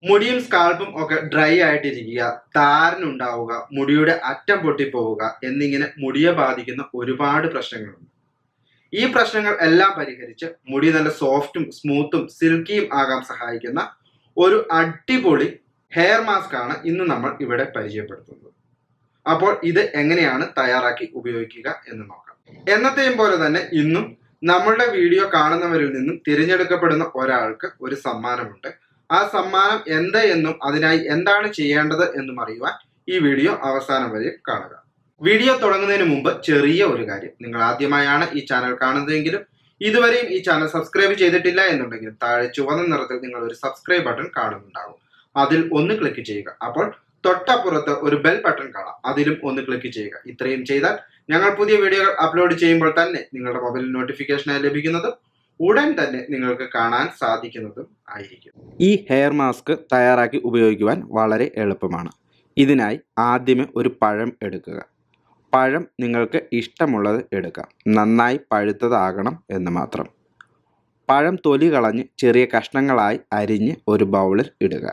മുടിയും സ്കാൾപ്പും ഒക്കെ ഡ്രൈ ആയിട്ടിരിക്കുക, താരനുണ്ടാവുക, മുടിയുടെ അറ്റം പൊട്ടിപ്പോവുക എന്നിങ്ങനെ മുടിയെ ബാധിക്കുന്ന ഒരുപാട് പ്രശ്നങ്ങളുണ്ട്. ഈ പ്രശ്നങ്ങൾ എല്ലാം പരിഹരിച്ച് മുടി നല്ല സോഫ്റ്റും സ്മൂത്തും സിൽക്കിയും ആകാൻ സഹായിക്കുന്ന ഒരു അടിപൊളി ഹെയർ മാസ്ക് ആണ് ഇന്ന് നമ്മൾ ഇവിടെ പരിചയപ്പെടുത്തുന്നത്. അപ്പോൾ ഇത് എങ്ങനെയാണ് തയ്യാറാക്കി ഉപയോഗിക്കുക എന്ന് നോക്കാം. എന്നത്തെയും പോലെ തന്നെ ഇന്നും നമ്മളുടെ വീഡിയോ കാണുന്നവരിൽ നിന്നും തിരഞ്ഞെടുക്കപ്പെടുന്ന ഒരാൾക്ക് ഒരു സമ്മാനമുണ്ട്. ആ സമ്മാനം എന്ത് എന്നും അതിനായി എന്താണ് ചെയ്യേണ്ടത് എന്നും അറിയുവാൻ ഈ വീഡിയോ അവസാനം വരെ കാണുക. വീഡിയോ തുടങ്ങുന്നതിന് മുമ്പ് ചെറിയ ഒരു കാര്യം, നിങ്ങൾ ആദ്യമായാണ് ഈ ചാനൽ കാണുന്നതെങ്കിലും ഇതുവരെയും ഈ ചാനൽ സബ്സ്ക്രൈബ് ചെയ്തിട്ടില്ല എന്നുണ്ടെങ്കിൽ താഴെ ചുവന്ന നിറത്തിൽ നിങ്ങൾ ഒരു സബ്സ്ക്രൈബ് ബട്ടൺ കാണുന്നുണ്ടാവും. അതിൽ ഒന്ന് ക്ലിക്ക് ചെയ്യുക. അപ്പോൾ തൊട്ടപ്പുറത്ത് ഒരു ബെൽ ബട്ടൺ കാണാം, അതിലും ഒന്ന് ക്ലിക്ക് ചെയ്യുക. ഇത്രയും ചെയ്താൽ ഞങ്ങൾ പുതിയ വീഡിയോകൾ അപ്ലോഡ് ചെയ്യുമ്പോൾ തന്നെ നിങ്ങളുടെ മൊബൈലിൽ നോട്ടിഫിക്കേഷനായി ലഭിക്കുന്നതും ഉടൻ തന്നെ നിങ്ങൾക്ക് കാണാൻ സാധിക്കുന്നതും ആയിരിക്കും. ഈ ഹെയർ മാസ്ക് തയ്യാറാക്കി ഉപയോഗിക്കുവാൻ വളരെ എളുപ്പമാണ്. ഇതിനായി ആദ്യമേ ഒരു പഴം എടുക്കുക. പഴം നിങ്ങൾക്ക് ഇഷ്ടമുള്ളത് എടുക്കാം, നന്നായി പഴുത്തതാകണം എന്ന് മാത്രം. പഴം തൊലി കളഞ്ഞ് ചെറിയ കഷ്ണങ്ങളായി അരിഞ്ഞ് ഒരു ബൗളിൽ ഇടുക.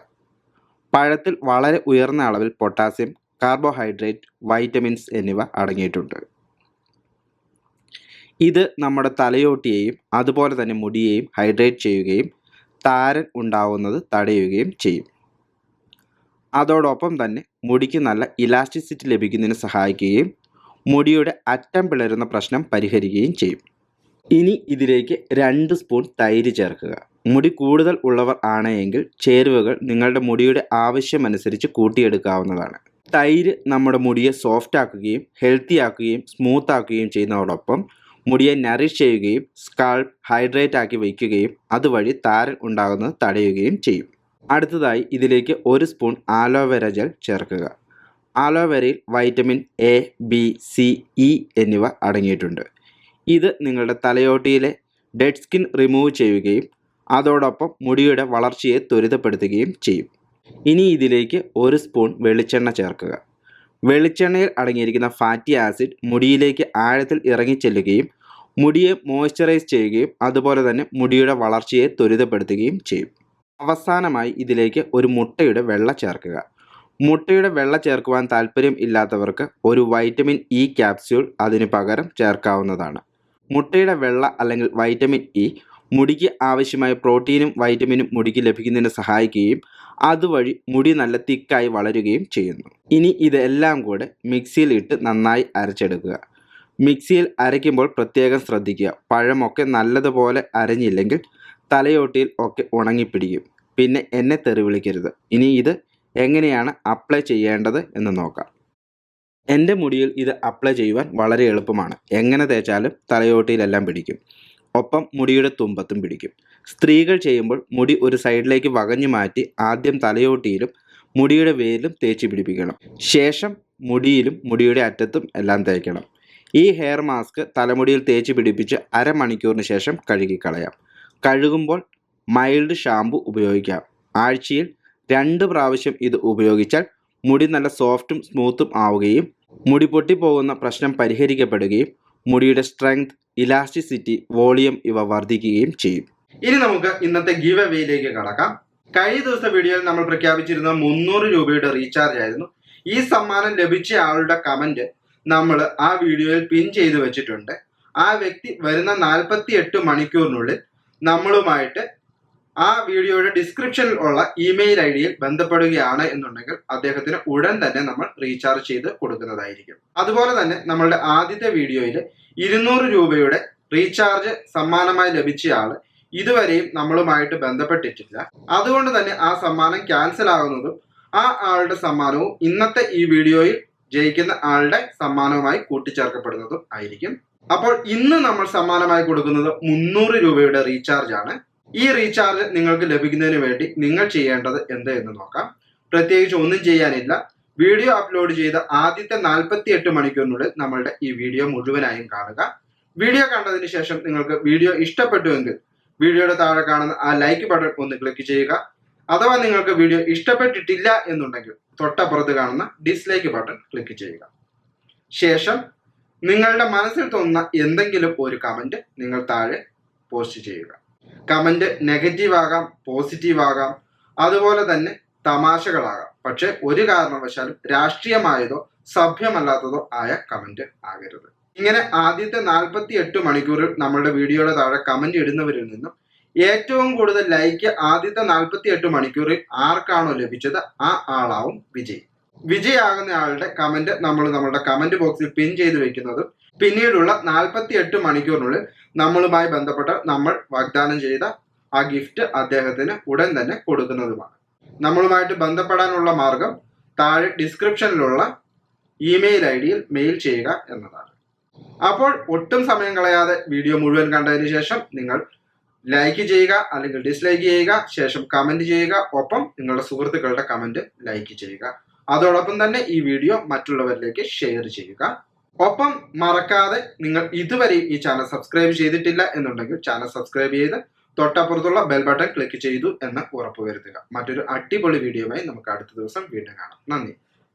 പഴത്തിൽ വളരെ ഉയർന്ന അളവിൽ പൊട്ടാസ്യം, കാർബോഹൈഡ്രേറ്റ്, വൈറ്റമിൻസ് എന്നിവ അടങ്ങിയിട്ടുണ്ട്. ഇത് നമ്മുടെ തലയോട്ടിയെയും അതുപോലെ തന്നെ മുടിയെയും ഹൈഡ്രേറ്റ് ചെയ്യുകയും താരൻ ഉണ്ടാവുന്നത് തടയുകയും ചെയ്യും. അതോടൊപ്പം തന്നെ മുടിക്ക് നല്ല ഇലാസ്റ്റിസിറ്റി ലഭിക്കുന്നതിന് സഹായിക്കുകയും മുടിയുടെ അറ്റം പിളരുന്ന പ്രശ്നം പരിഹരിക്കുകയും ചെയ്യും. ഇനി ഇതിലേക്ക് 2 സ്പൂൺ തൈര് ചേർക്കുക. മുടി കൂടുതൽ ഉള്ളവർ ആണെങ്കിൽ ചേരുവകൾ നിങ്ങളുടെ മുടിയുടെ ആവശ്യമനുസരിച്ച് കൂട്ടിയെടുക്കാവുന്നതാണ്. തൈര് നമ്മുടെ മുടിയെ സോഫ്റ്റ് ആക്കുകയും ഹെൽത്തി ആക്കുകയും സ്മൂത്ത് ആക്കുകയും ചെയ്യുന്നതോടൊപ്പം മുടിയെ നറിഷ് ചെയ്യുകയും സ്കാൾപ്പ് ഹൈഡ്രേറ്റ് ആക്കി വയ്ക്കുകയും അതുവഴി താരൻ ഉണ്ടാകുന്നത് തടയുകയും ചെയ്യും. അടുത്തതായി ഇതിലേക്ക് 1 സ്പൂൺ ആലോവേര ജെൽ ചേർക്കുക. ആലോവേരയിൽ vitamin A, B, C, E എന്നിവ അടങ്ങിയിട്ടുണ്ട്. ഇത് നിങ്ങളുടെ തലയോട്ടിയിലെ ഡെഡ് സ്കിൻ റിമൂവ് ചെയ്യുകയും അതോടൊപ്പം മുടിയുടെ വളർച്ചയെ ത്വരിതപ്പെടുത്തുകയും ചെയ്യും. ഇനി ഇതിലേക്ക് 1 സ്പൂൺ വെളിച്ചെണ്ണ ചേർക്കുക. വെളിച്ചെണ്ണയിൽ അടങ്ങിയിരിക്കുന്ന ഫാറ്റി ആസിഡ് മുടിയിലേക്ക് ആഴത്തിൽ ഇറങ്ങിച്ചെല്ലുകയും മുടിയെ മോയ്സ്ചറൈസ് ചെയ്യുകയും അതുപോലെ തന്നെ മുടിയുടെ വളർച്ചയെ ത്വരിതപ്പെടുത്തുകയും ചെയ്യും. അവസാനമായി ഇതിലേക്ക് ഒരു മുട്ടയുടെ വെള്ള ചേർക്കുക. മുട്ടയുടെ വെള്ള ചേർക്കുവാൻ താല്പര്യം ഇല്ലാത്തവർക്ക് ഒരു വൈറ്റമിൻ ഇ ക്യാപ്സ്യൂൾ അതിന് പകരം ചേർക്കാവുന്നതാണ്. മുട്ടയുടെ വെള്ള അല്ലെങ്കിൽ വൈറ്റമിൻ ഇ മുടിക്ക് ആവശ്യമായ പ്രോട്ടീനും വൈറ്റമിനും മുടിക്ക് ലഭിക്കുന്നതിന് സഹായിക്കുകയും അതുവഴി മുടി നല്ല തിക്കായി വളരുകയും ചെയ്യുന്നു. ഇനി ഇതെല്ലാം കൂടെ മിക്സിയിൽ ഇട്ട് നന്നായി അരച്ചെടുക്കുക. മിക്സിയിൽ അരയ്ക്കുമ്പോൾ പ്രത്യേകം ശ്രദ്ധിക്കുക, പഴമൊക്കെ നല്ലതുപോലെ അരഞ്ഞില്ലെങ്കിൽ തലയോട്ടിയിൽ ഒക്കെ ഉണങ്ങിപ്പിടിക്കും. പിന്നെ എന്നെ തെറി വിളിക്കരുത്. ഇനി ഇത് എങ്ങനെയാണ് അപ്ലൈ ചെയ്യേണ്ടത് എന്ന് നോക്കാം. എൻ്റെ മുടിയിൽ ഇത് അപ്ലൈ ചെയ്യുവാൻ വളരെ എളുപ്പമാണ്. എങ്ങനെ തേച്ചാലും തലയോട്ടിയിലെല്ലാം പിടിക്കും, ഒപ്പം മുടിയുടെ തുമ്പത്തും പിടിക്കും. സ്ത്രീകൾ ചെയ്യുമ്പോൾ മുടി ഒരു സൈഡിലേക്ക് വകഞ്ഞു മാറ്റി ആദ്യം തലയോട്ടിയിലും മുടിയുടെ വേരിലും തേച്ച് പിടിപ്പിക്കണം. ശേഷം മുടിയിലും മുടിയുടെ അറ്റത്തും എല്ലാം തേക്കണം. ഈ ഹെയർ മാസ്ക് തലമുടിയിൽ തേച്ച് പിടിപ്പിച്ച് അരമണിക്കൂറിന് ശേഷം കഴുകിക്കളയാം. കഴുകുമ്പോൾ മൈൽഡ് ഷാമ്പു ഉപയോഗിക്കാം. ആഴ്ചയിൽ 2 പ്രാവശ്യം ഇത് ഉപയോഗിച്ചാൽ മുടി നല്ല സോഫ്റ്റും സ്മൂത്തും ആവുകയും മുടി പൊട്ടിപ്പോകുന്ന പ്രശ്നം പരിഹരിക്കപ്പെടുകയും മുടിയുടെ സ്ട്രെങ്ത്, ഇലാസ്റ്റിസിറ്റി, വോളിയം ഇവ വർദ്ധിക്കുകയും ചെയ്യും. ഇനി നമുക്ക് ഇന്നത്തെ ഗീവ് അവേയിലേക്ക് കടക്കാം. കഴിഞ്ഞ ദിവസത്തെ വീഡിയോയിൽ നമ്മൾ പ്രഖ്യാപിച്ചിരുന്ന 300 രൂപയുടെ റീചാർജ് ആയിരുന്നു. ഈ സമ്മാനം ലഭിച്ച ആളുടെ കമന്റ് നമ്മൾ ആ വീഡിയോയിൽ പിൻ ചെയ്ത് വെച്ചിട്ടുണ്ട്. ആ വ്യക്തി വരുന്ന 48 മണിക്കൂറിനുള്ളിൽ നമ്മളുമായിട്ട് ആ വീഡിയോയുടെ ഡിസ്ക്രിപ്ഷനിൽ ഉള്ള ഇമെയിൽ ഐഡിയിൽ ബന്ധപ്പെടുകയാണ് എന്നുണ്ടെങ്കിൽ അദ്ദേഹത്തിന് ഉടൻ തന്നെ നമ്മൾ റീചാർജ് ചെയ്ത് കൊടുക്കുന്നതായിരിക്കും. അതുപോലെ തന്നെ നമ്മളുടെ ആദ്യത്തെ വീഡിയോയിൽ 200 രൂപയുടെ റീചാർജ് സമ്മാനമായി ലഭിച്ച ആള് ഇതുവരെയും നമ്മളുമായിട്ട് ബന്ധപ്പെട്ടിട്ടില്ല. അതുകൊണ്ട് തന്നെ ആ സമ്മാനം ക്യാൻസൽ ആകുന്നതും ആ ആളുടെ സമ്മാനവും ഇന്നത്തെ ഈ വീഡിയോയിൽ ജയിക്കുന്ന ആളുടെ സമ്മാനവുമായി കൂട്ടിച്ചേർക്കപ്പെടുന്നതും ആയിരിക്കും. അപ്പോൾ ഇന്ന് നമ്മൾ സമ്മാനമായി കൊടുക്കുന്നത് 300 രൂപയുടെ റീചാർജ് ആണ്. ഈ റീചാർജ് നിങ്ങൾക്ക് ലഭിക്കുന്നതിന് വേണ്ടി നിങ്ങൾ ചെയ്യേണ്ടത് എന്ത് എന്ന് നോക്കാം. പ്രത്യേകിച്ച് ഒന്നും ചെയ്യാനില്ല. വീഡിയോ അപ്ലോഡ് ചെയ്ത ആദ്യത്തെ 48 മണിക്കൂറിനുള്ളിൽ നമ്മളുടെ ഈ വീഡിയോ മുഴുവനായും കാണുക. വീഡിയോ കണ്ടതിന് ശേഷം നിങ്ങൾക്ക് വീഡിയോ ഇഷ്ടപ്പെട്ടുവെങ്കിൽ വീഡിയോയുടെ താഴെ കാണുന്ന ആ ലൈക്ക് ബട്ടൺ ഒന്ന് ക്ലിക്ക് ചെയ്യുക. അഥവാ നിങ്ങൾക്ക് വീഡിയോ ഇഷ്ടപ്പെട്ടിട്ടില്ല എന്നുണ്ടെങ്കിൽ തൊട്ടപ്പുറത്ത് കാണുന്ന ഡിസ്ലൈക്ക് ബട്ടൺ ക്ലിക്ക് ചെയ്യുക. ശേഷം നിങ്ങളുടെ മനസ്സിൽ തോന്നുന്ന എന്തെങ്കിലും ഒരു കമന്റ് നിങ്ങൾ താഴെ പോസ്റ്റ് ചെയ്യുക. കമന്റ് നെഗറ്റീവ് ആകാം, പോസിറ്റീവ് ആകാം, അതുപോലെ തന്നെ തമാശകളാകാം. പക്ഷെ ഒരു കാരണവശാലും രാഷ്ട്രീയമായതോ സഭ്യമല്ലാത്തതോ ആയ കമന്റ് ആകരുത്. ഇങ്ങനെ ആദ്യത്തെ 48 മണിക്കൂറിൽ നമ്മളുടെ വീഡിയോയുടെ താഴെ കമന്റ് ഇടുന്നവരിൽ നിന്നും ഏറ്റവും കൂടുതൽ ലൈക്ക് ആദ്യത്തെ 48 മണിക്കൂറിൽ ആർക്കാണോ ലഭിച്ചത് ആ ആളാവും വിജയി. വിജയാകുന്ന ആളുടെ കമന്റ് നമ്മൾ നമ്മളുടെ കമന്റ് ബോക്സിൽ പിൻ ചെയ്ത് വെക്കുന്നതും പിന്നീടുള്ള 48 മണിക്കൂറിനുള്ളിൽ നമ്മളുമായി ബന്ധപ്പെട്ട നമ്മൾ വാഗ്ദാനം ചെയ്ത ആ ഗിഫ്റ്റ് അദ്ദേഹത്തിന് ഉടൻ തന്നെ കൊടുക്കുന്നതുമാണ്. നമ്മളുമായിട്ട് ബന്ധപ്പെടാനുള്ള മാർഗം താഴെ ഡിസ്ക്രിപ്ഷനിലുള്ള ഇമെയിൽ ഐഡിയിൽ മെയിൽ ചെയ്യുക എന്നതാണ്. അപ്പോൾ ഒട്ടും സമയം കളയാതെ വീഡിയോ മുഴുവൻ കണ്ടതിന് ശേഷം നിങ്ങൾ ലൈക്ക് ചെയ്യുക അല്ലെങ്കിൽ ഡിസ്ലൈക്ക് ചെയ്യുക, ശേഷം കമന്റ് ചെയ്യുക, ഒപ്പം നിങ്ങളുടെ സുഹൃത്തുക്കളുടെ കമന്റ് ലൈക്ക് ചെയ്യുക. അതോടൊപ്പം തന്നെ ഈ വീഡിയോ മറ്റുള്ളവരിലേക്ക് ഷെയർ ചെയ്യുക. ഒപ്പം മറക്കാതെ നിങ്ങൾ ഇതുവരെയും ഈ ചാനൽ സബ്സ്ക്രൈബ് ചെയ്തിട്ടില്ല എന്നുണ്ടെങ്കിൽ ചാനൽ സബ്സ്ക്രൈബ് ചെയ്ത് തൊട്ടപ്പുറത്തുള്ള ബെൽ ബട്ടൺ ക്ലിക്ക് ചെയ്തു എന്ന് ഉറപ്പുവരുത്തുക. മറ്റൊരു അടിപൊളി വീഡിയോയുമായി നമുക്ക് അടുത്ത ദിവസം വീണ്ടും കാണാം. നന്ദി.